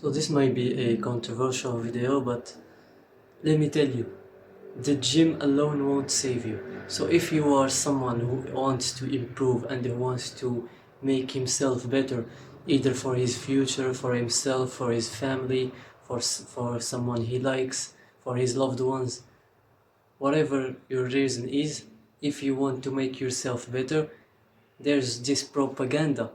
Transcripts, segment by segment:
So this might be a controversial video, but let me tell you, the gym alone won't save you. So if you are someone who wants to improve and who wants to make himself better, either for his future, for himself, for his family, for someone he likes, for his loved ones, whatever your reason is, if you want to make yourself better, there's this propaganda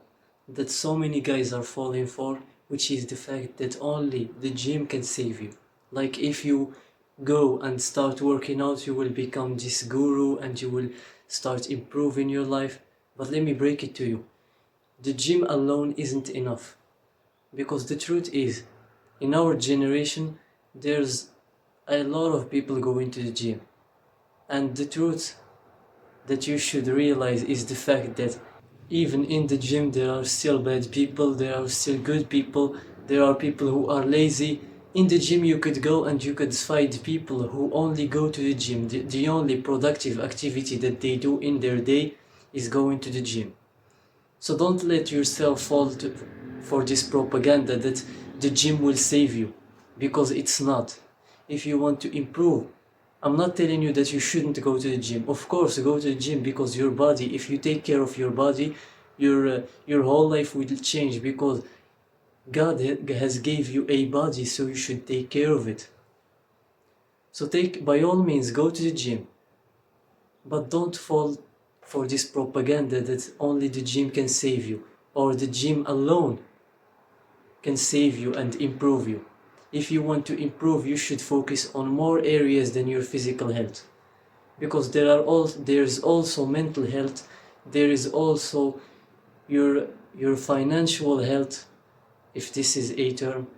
that so many guys are falling for, which is the fact that only the gym can save you. Like if you go and start working out, you will become this guru and you will start improving your life. But let me break it to you. The gym alone isn't enough. Because the truth is, in our generation, there's a lot of people going to the gym. And the truth that you should realize is the fact that even in the gym there are still bad people, there are still good people, there are people who are lazy. In the gym you could go and you could find people who only go to the gym. The only productive activity that they do in their day is going to the gym. So don't let yourself fall for this propaganda that the gym will save you, because it's not. If you want to improve, I'm not telling you that you shouldn't go to the gym. Of course, go to the gym, because your body, if you take care of your body, your whole life will change, because God has gave you a body, so you should take care of it. So by all means, go to the gym, but don't fall for this propaganda that only the gym can save you, or the gym alone can save you and improve you. If you want to improve, you should focus on more areas than your physical health, because there's also mental health, there is also your financial health, if this is a term.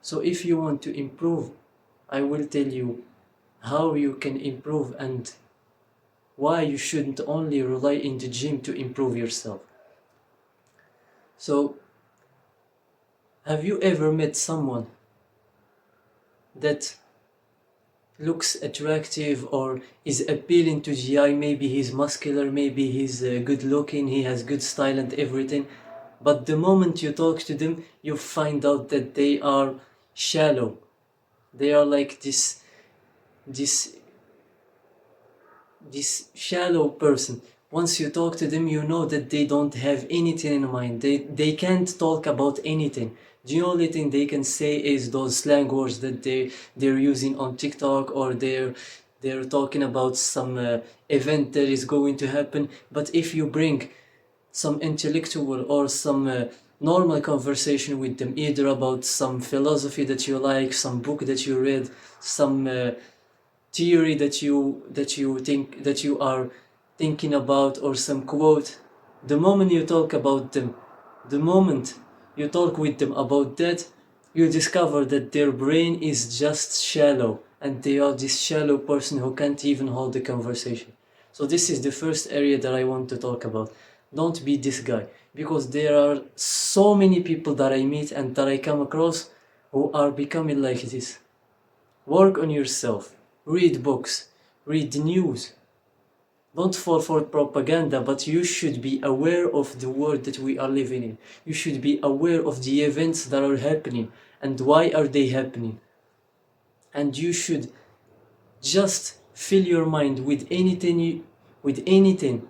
So if you want to improve, I will tell you how you can improve and why you shouldn't only rely in the gym to improve yourself. So, have you ever met someone that looks attractive or is appealing to the eye? Maybe he's muscular, maybe he's good looking, he has good style and everything, but the moment you talk to them, you find out that they are shallow. They are like this shallow person. Once you talk to them, you know that they don't have anything in mind. They can't talk about anything. The only thing they can say is those slang words that they're using on TikTok, or they're talking about some event that is going to happen. But if you bring some intellectual or some normal conversation with them, either about some philosophy that you like, some book that you read, some theory that you think that you are thinking about, or some quote, the moment you talk about them, the moment you talk with them about that, you discover that their brain is just shallow, and they are this shallow person who can't even hold the conversation. So this is the first area that I want to talk about. Don't be this guy, because there are so many people that I meet and that I come across who are becoming like this. Work on yourself. Read books, read news. Don't fall for propaganda, but you should be aware of the world that we are living in. You should be aware of the events that are happening and why are they happening. And you should just fill your mind with anything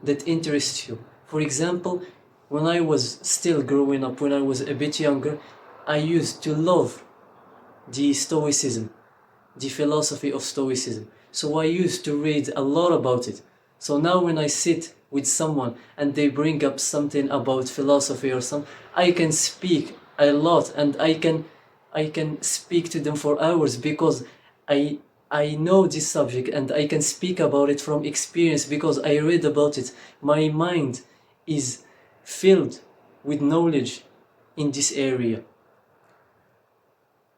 that interests you. For example, when I was still growing up, when I was a bit younger, I used to love the stoicism, the philosophy of stoicism. So I used to read a lot about it. So now when I sit with someone and they bring up something about philosophy or something, I can speak a lot, and I can speak to them for hours, because I know this subject and I can speak about it from experience, because I read about it. My mind is filled with knowledge in this area.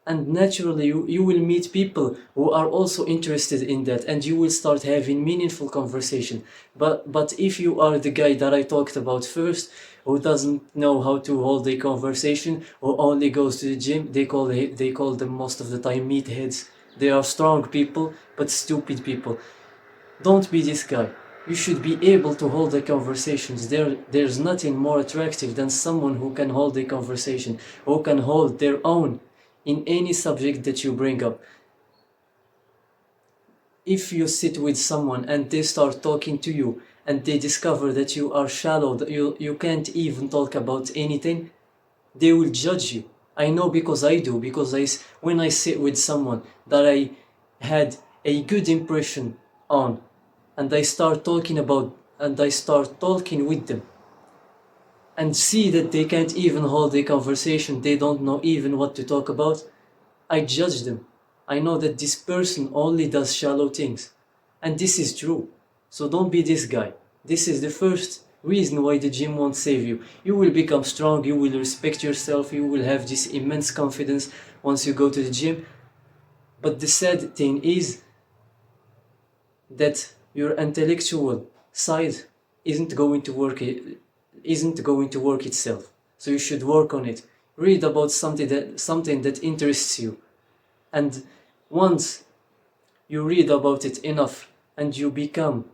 And naturally you will meet people who are also interested in that, and you will start having meaningful conversation. But if you are the guy that I talked about first, who doesn't know how to hold a conversation, who only goes to the gym, they call them most of the time meatheads. They are strong people but stupid people. Don't be this guy. You should be able to hold the conversations. There's nothing more attractive than someone who can hold a conversation, who can hold their own in any subject that you bring up. If you sit with someone and they start talking to you and they discover that you are shallow, that you can't even talk about anything, they will judge you. I know because I do, because when I sit with someone that I had a good impression on, and I start talking with them, and see that they can't even hold a conversation, they don't know even what to talk about, I judge them. I know that this person only does shallow things. And this is true. So don't be this guy. This is the first reason why the gym won't save you. You will become strong, you will respect yourself, you will have this immense confidence once you go to the gym. But the sad thing is that your intellectual side isn't going to work itself. So you should work on it. Read about something that interests you. And once you read about it enough and you become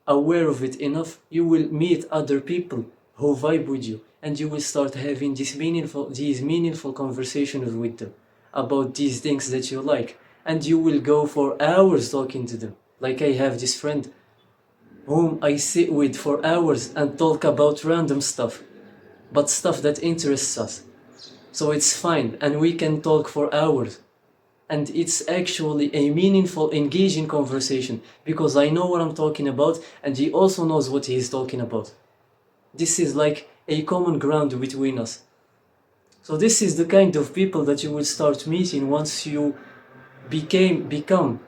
aware of it enough, you will meet other people who vibe with you, and you will start having these meaningful conversations with them about these things that you like, and you will go for hours talking to them. Like I have this friend whom I sit with for hours and talk about random stuff, but stuff that interests us. So it's fine, and we can talk for hours. And it's actually a meaningful, engaging conversation, because I know what I'm talking about and he also knows what he is talking about. This is like a common ground between us. So this is the kind of people that you will start meeting once you become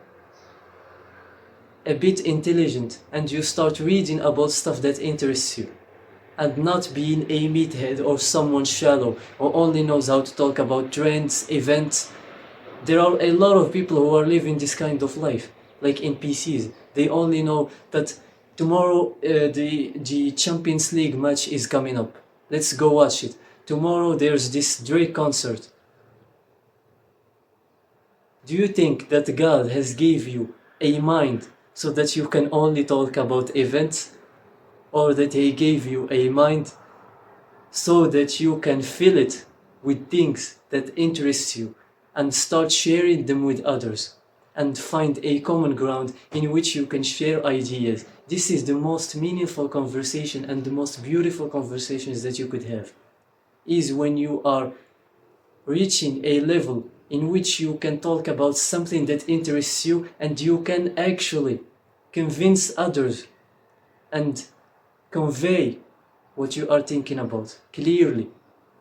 a bit intelligent and you start reading about stuff that interests you, and not being a meathead or someone shallow who only knows how to talk about trends, events. There are a lot of people who are living this kind of life, like NPCs. They only know that tomorrow the Champions League match is coming up. Let's go watch it. Tomorrow there's this Drake concert. Do you think that God has gave you a mind so that you can only talk about events? Or that He gave you a mind so that you can fill it with things that interest you and start sharing them with others and find a common ground in which you can share ideas? This is the most meaningful conversation and the most beautiful conversations that you could have, is when you are reaching a level in which you can talk about something that interests you and you can actually convince others and convey what you are thinking about clearly.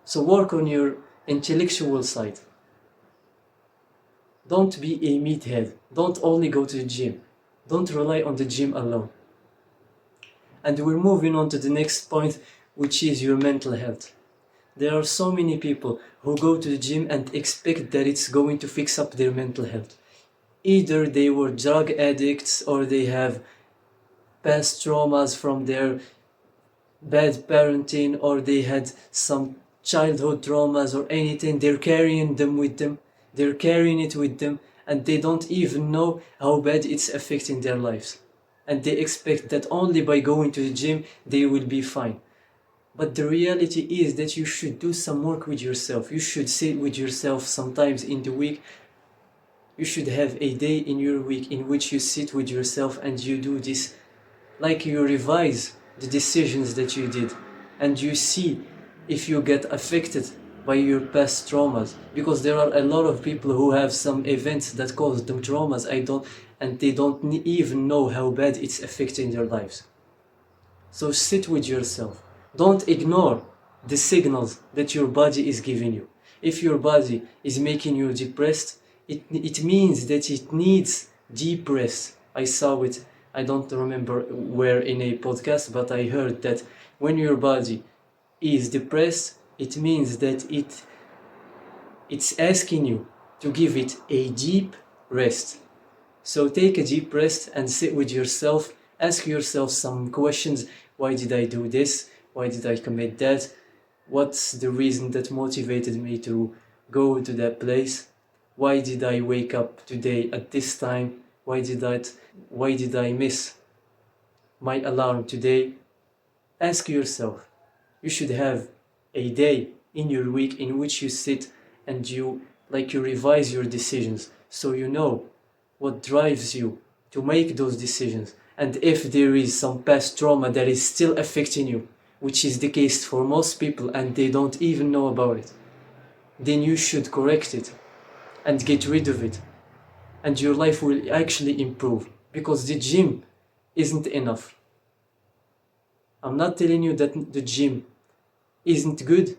So work on your intellectual side. Don't be a meathead. Don't only go to the gym. Don't rely on the gym alone. And we're moving on to the next point, which is your mental health. There are so many people who go to the gym and expect that it's going to fix up their mental health. Either they were drug addicts or they have past traumas from their bad parenting, or they had some childhood traumas or anything. They're carrying them with them. They're carrying it with them, and they don't even know how bad it's affecting their lives. And they expect that only by going to the gym they will be fine. But the reality is that you should do some work with yourself. You should sit with yourself sometimes in the week. You should have a day in your week in which you sit with yourself and you do this, like you revise the decisions that you did, and you see if you get affected by your past traumas, because there are a lot of people who have some events that cause them traumas and they don't even know how bad it's affecting their lives. So sit with yourself. Don't ignore the signals that your body is giving you. If your body is making you depressed, it means that it needs deep rest. I saw it, I don't remember where in a podcast, but I heard that when your body is depressed, it means that it's asking you to give it a deep rest. So take a deep rest and sit with yourself. Ask yourself some questions. Why did I do this? Why did I commit that? What's the reason that motivated me to go to that place? Why did I wake up today at this time? Why did I miss my alarm today, ask yourself, you should have a day in your week in which you sit and you revise your decisions, so you know what drives you to make those decisions. And if there is some past trauma that is still affecting you, which is the case for most people and they don't even know about it, then you should correct it and get rid of it, and your life will actually improve, because the gym isn't enough. I'm not telling you that the gym isn't good,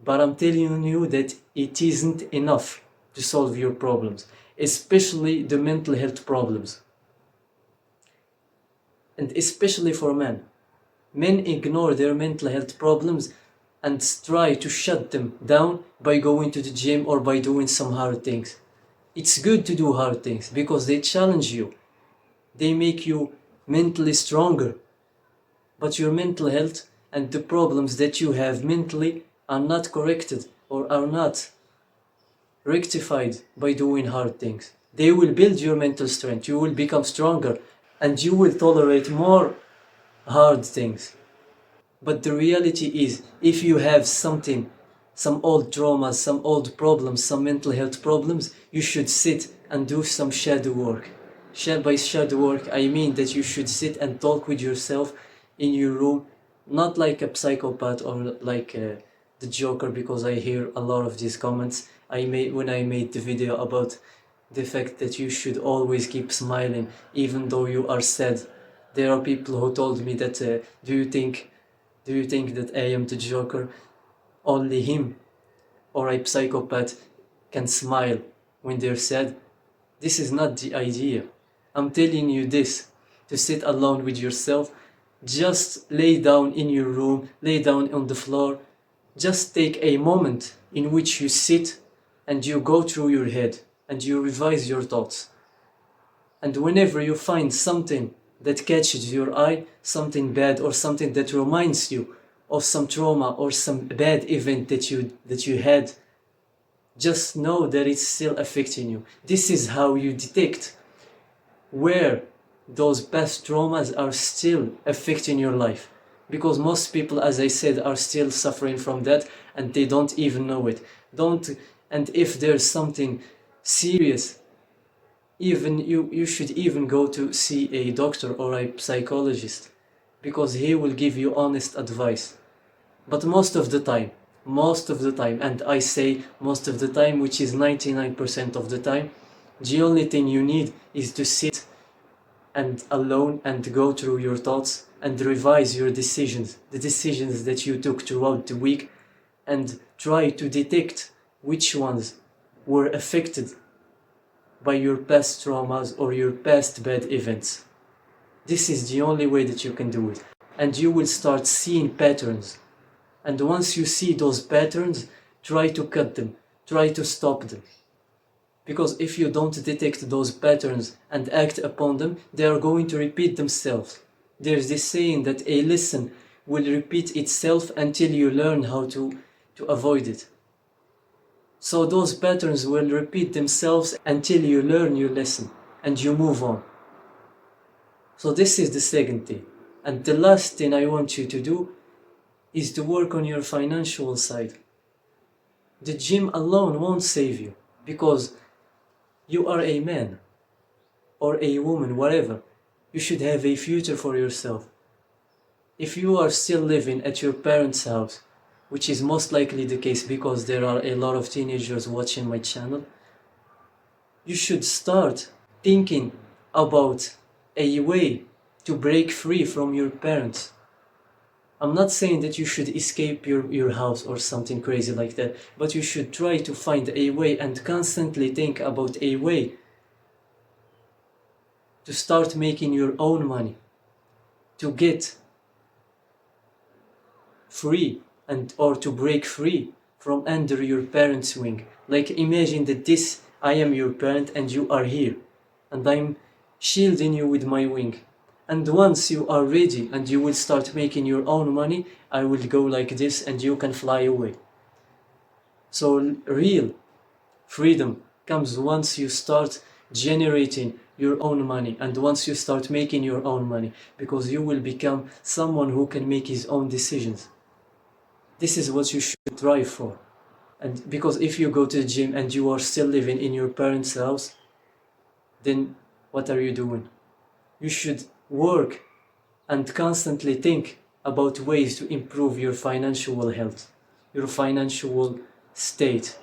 but I'm telling you that it isn't enough to solve your problems, especially the mental health problems. And especially for men. Men ignore their mental health problems and try to shut them down by going to the gym or by doing some hard things. It's good to do hard things because they challenge you. They make you mentally stronger. But your mental health and the problems that you have mentally are not corrected or are not rectified by doing hard things. They will build your mental strength. You will become stronger and you will tolerate more hard things. But the reality is, if you have something, some old traumas, some old problems, some mental health problems, you should sit and do some shadow work. By shadow work, I mean that you should sit and talk with yourself in your room, not like a psychopath or like the Joker, because I hear a lot of these comments. When I made the video about the fact that you should always keep smiling even though you are sad. There are people who told me that do you think that I am the Joker? Only him or a psychopath can smile when they're sad. This is not the idea. I'm telling you this to sit alone with yourself. Just lay down in your room, lay down on the floor. Just take a moment in which you sit and you go through your head and you revise your thoughts. And whenever you find something that catches your eye, something bad or something that reminds you of some trauma or some bad event that you had, just know that it's still affecting you. This is how you detect where those past traumas are still affecting your life. Because most people, as I said, are still suffering from that and they don't even know it. And if there's something serious, even you should even go to see a doctor or a psychologist, because he will give you honest advice. But most of the time, and I say most of the time, which is 99% of the time, the only thing you need is to sit and alone and go through your thoughts and revise your decisions, the decisions that you took throughout the week, and try to detect which ones were affected by your past traumas or your past bad events. This is the only way that you can do it. And you will start seeing patterns. And once you see those patterns, try to cut them, try to stop them. Because if you don't detect those patterns and act upon them, they are going to repeat themselves. There's this saying that a lesson will repeat itself until you learn how to avoid it. So those patterns will repeat themselves until you learn your lesson and you move on. So this is the second thing. And the last thing I want you to do is to work on your financial side. The gym alone won't save you, because you are a man or a woman, whatever. You should have a future for yourself. If you are still living at your parents' house, which is most likely the case because there are a lot of teenagers watching my channel, you should start thinking about a way to break free from your parents. I'm not saying that you should escape your house or something crazy like that, but you should try to find a way and constantly think about a way to start making your own money, to get free or to break free from under your parents' wing. Like, imagine that I am your parent and you are here, and I'm shielding you with my wing. And once you are ready and you will start making your own money, I will go like this and you can fly away. So real freedom comes once you start generating your own money, and once you start making your own money, because you will become someone who can make his own decisions. This is what you should strive for. And because if you go to the gym and you are still living in your parents' house, then what are you doing? You should work and constantly think about ways to improve your financial health, your financial state.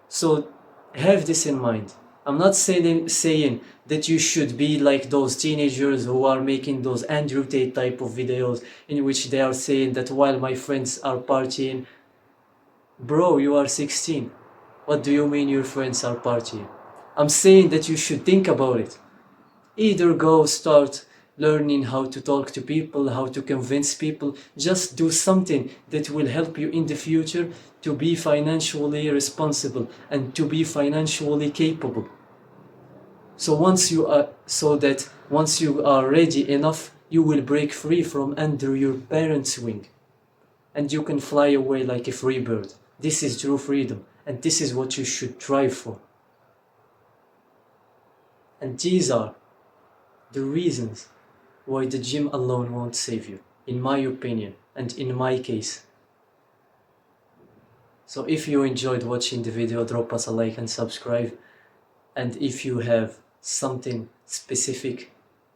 So have this in mind. I'm not saying that you should be like those teenagers who are making those Andrew Tate type of videos in which they are saying that while my friends are partying, bro, you are 16. What do you mean your friends are partying? I'm saying that you should think about it. Either go start learning how to talk to people, how to convince people. Just do something that will help you in the future to be financially responsible and to be financially capable. So once you are ready enough, you will break free from under your parents' wing, and you can fly away like a free bird. This is true freedom, and this is what you should strive for. And these are the reasons why the gym alone won't save you, in my opinion, and in my case. So if you enjoyed watching the video, drop us a like and subscribe. And if you have something specific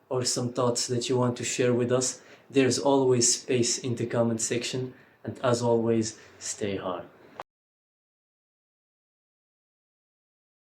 or some thoughts that you want to share with us, there's always space in the comment section. And as always, stay hard.